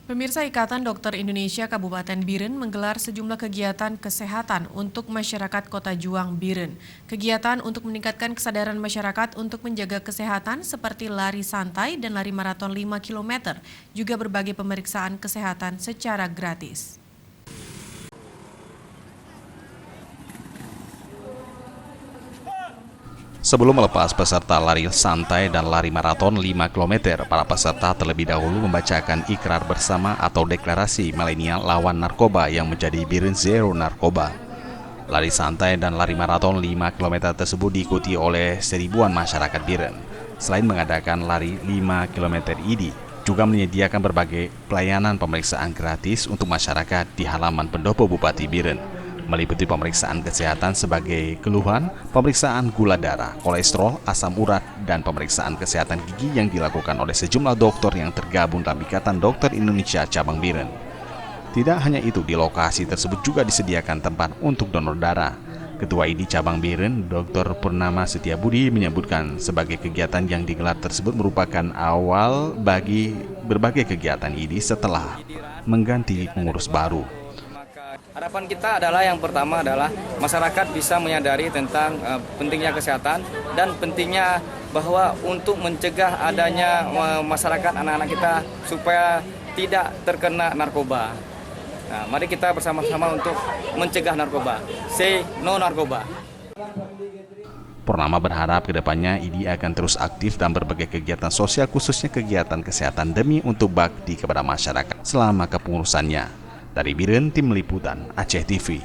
Pemirsa Ikatan Dokter Indonesia Kabupaten Biren menggelar sejumlah kegiatan kesehatan untuk masyarakat Kota Juang, Biren. Kegiatan untuk meningkatkan kesadaran masyarakat untuk menjaga kesehatan seperti lari santai dan lari maraton 5 km, juga berbagai pemeriksaan kesehatan secara gratis. Sebelum melepas peserta lari santai dan lari maraton 5 km, para peserta terlebih dahulu membacakan ikrar bersama atau deklarasi milenial lawan narkoba yang menjadi Biren Zero Narkoba. Lari santai dan lari maraton 5 km tersebut diikuti oleh seribuan masyarakat Biren. Selain mengadakan lari 5 km ini, juga menyediakan berbagai pelayanan pemeriksaan gratis untuk masyarakat di halaman pendopo Bupati Biren, meliputi pemeriksaan kesehatan sebagai keluhan, pemeriksaan gula darah, kolesterol, asam urat, dan pemeriksaan kesehatan gigi yang dilakukan oleh sejumlah dokter yang tergabung dalam Ikatan Dokter Indonesia Cabang Biren. Tidak hanya itu, di lokasi tersebut juga disediakan tempat untuk donor darah. Ketua ID Cabang Biren, Dr. Purnama Setiabudi, menyebutkan sebagai kegiatan yang digelar tersebut merupakan awal bagi berbagai kegiatan ini setelah mengganti pengurus baru. Harapan kita adalah yang pertama adalah masyarakat bisa menyadari tentang pentingnya kesehatan dan pentingnya bahwa untuk mencegah adanya masyarakat anak-anak kita supaya tidak terkena narkoba. Nah, mari kita bersama-sama untuk mencegah narkoba. Say no narkoba. Purnama berharap kedepannya ID akan terus aktif dalam berbagai kegiatan sosial, khususnya kegiatan kesehatan demi untuk bakti kepada masyarakat selama kepengurusannya. Dari Biren, Tim Liputan Aceh TV.